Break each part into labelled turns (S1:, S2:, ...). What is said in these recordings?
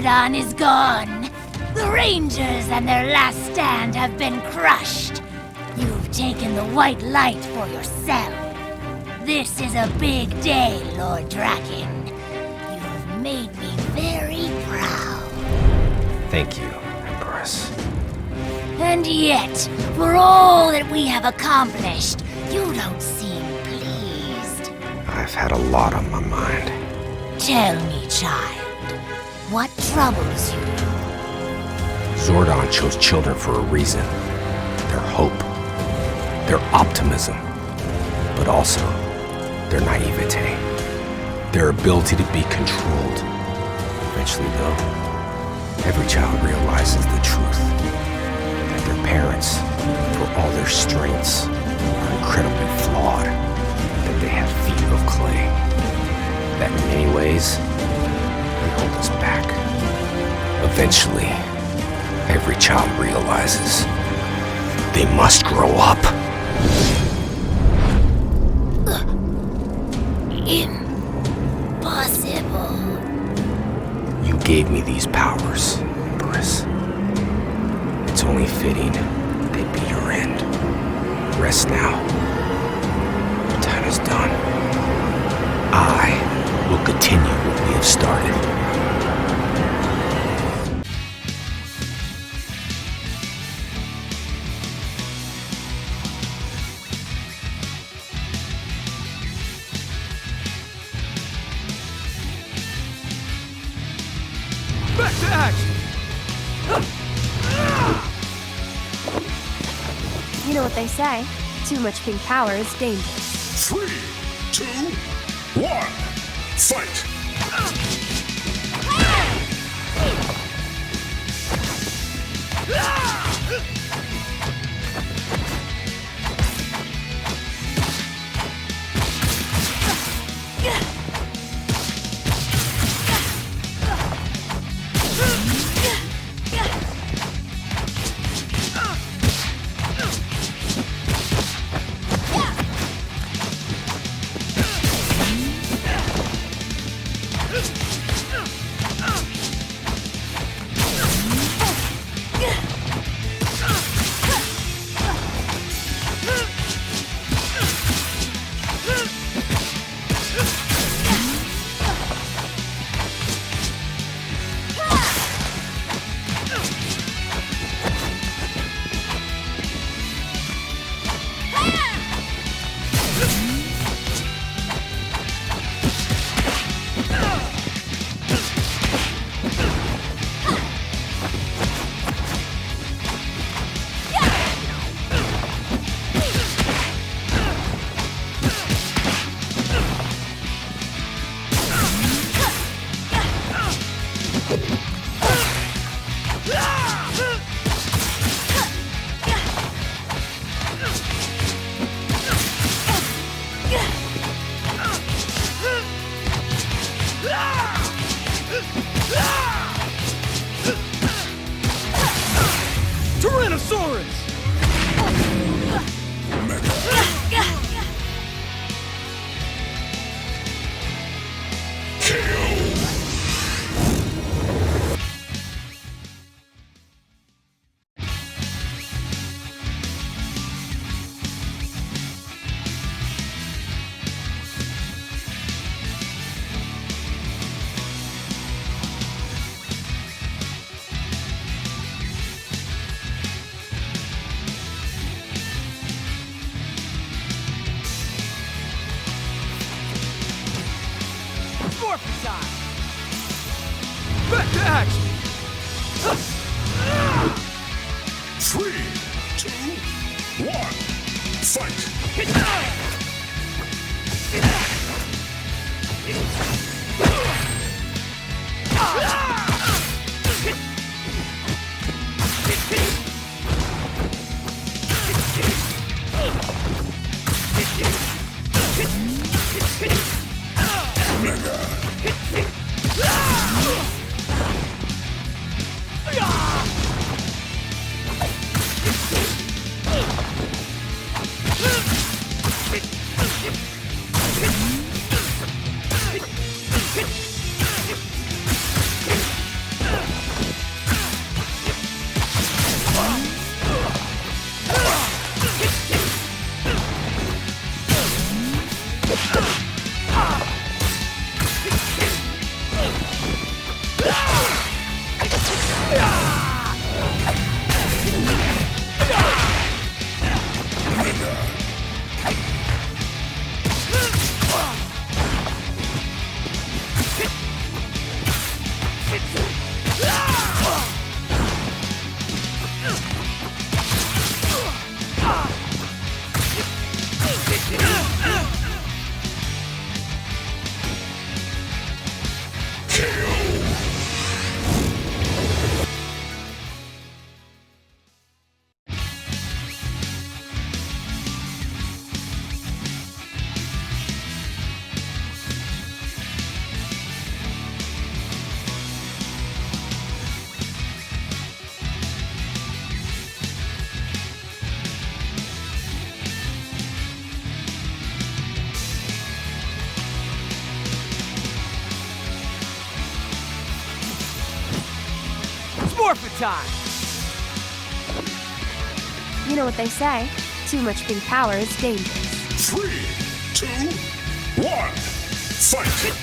S1: Zordon is gone. The Rangers and their last stand have been crushed. You've taken the white light for yourself. This is a big day, Lord Drakkon. You've made me very proud.
S2: Thank you, Empress.
S1: And yet, for all that we have accomplished, you don't seem pleased.
S2: I've had a lot on my mind.
S1: Tell me, child, what troubles you?
S2: Zordon chose children for a reason. Their hope, their optimism, but also their naivete, their ability to be controlled. Eventually, though, every child realizes the truth, that their parents, for all their strengths, are incredibly flawed, that they have feet of clay, that in many ways, they hold us back. Eventually, every child realizes they must grow up.
S1: Impossible.
S2: You gave me these powers, Empress. It's only fitting they'd be your end. Rest now. Your time is done. I will continue what we have started.
S3: Back to action!
S4: You know what they say, too much pink power is dangerous.
S5: 3, 2, 1, fight!
S3: Tyrannosaurus! Morphin time! Back to action!
S5: 3, 2, 1, fight!
S3: Forfeit time!
S4: You know what they say, too much pink power is dangerous.
S5: 3, 2, 1, fight!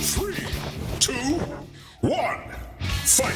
S5: Three, two, one, fight!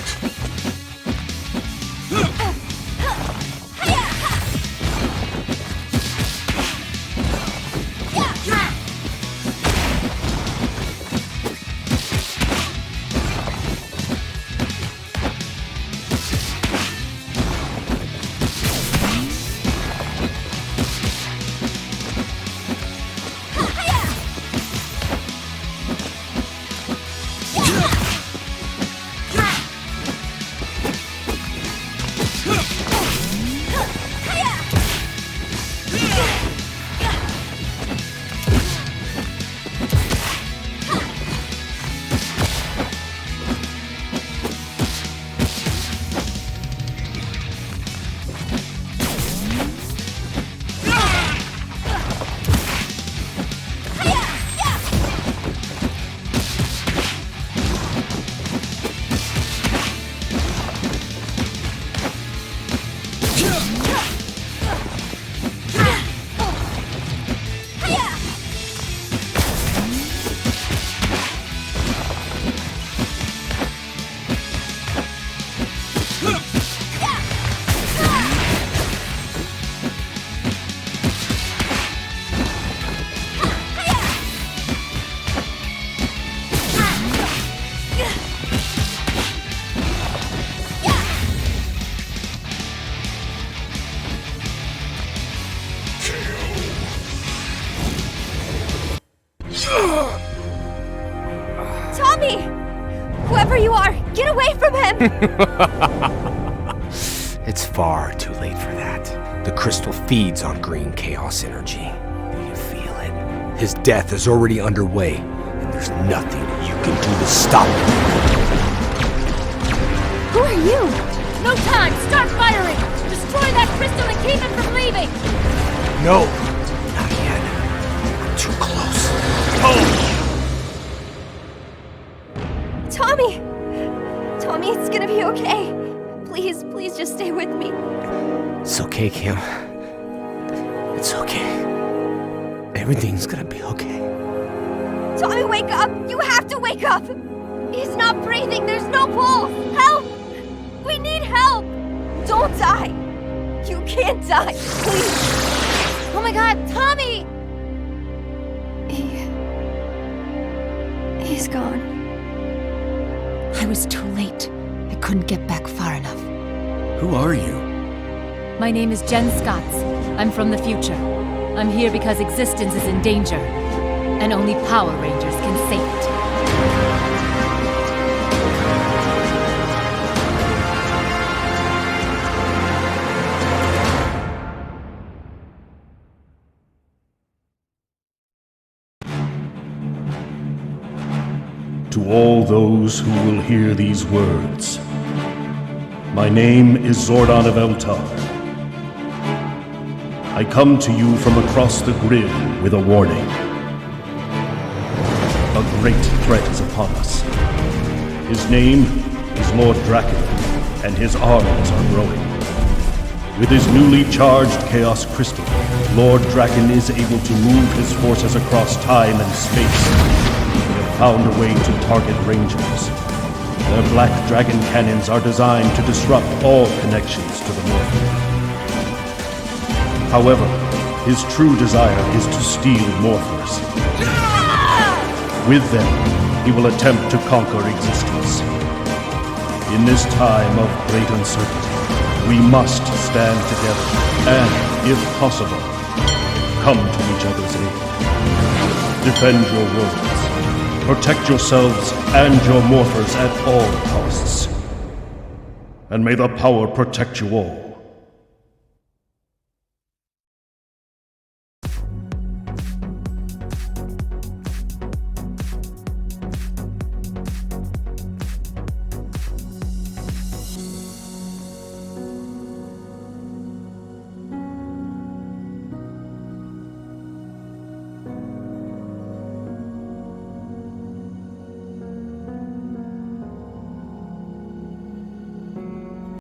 S4: Tommy! Whoever you are, get away from him!
S2: It's far too late for that. The crystal feeds on green chaos energy. Do you feel it? His death is already underway, and there's nothing you can do to stop it.
S4: Who are you?
S1: No time! Start firing! Destroy that crystal and keep him from leaving!
S2: No, not yet. I'm too close. Oh!
S4: Tommy! Tommy, it's gonna be okay. Please, please just stay with me.
S2: It's okay, Kim. It's okay. Everything's gonna be okay.
S4: Tommy, wake up! You have to wake up! He's not breathing, there's no pulse! Help! We need help! Don't die! You can't die, please!
S1: Oh my god, Tommy!
S4: He's gone.
S1: I was too late. I couldn't get back far enough.
S6: Who are you?
S1: My name is Jen Scotts. I'm from the future. I'm here because existence is in danger, and only Power Rangers can save it.
S7: To all those who will hear these words, my name is Zordon of Eltar. I come to you from across the grid with a warning. A a great threat is upon us. His name is Lord Drakkon, and his armies are growing. With his newly charged Chaos Crystal, Lord Drakkon is able to move his forces across time and space. They have found a way to target Rangers. Their Black Dragon cannons are designed to disrupt all connections to the North. However, his true desire is to steal Morphers. With them, he will attempt to conquer existence. In this time of great uncertainty, we must stand together and, if possible, come to each other's aid. Defend your worlds. Protect yourselves and your Morphers at all costs. And may the power protect you all.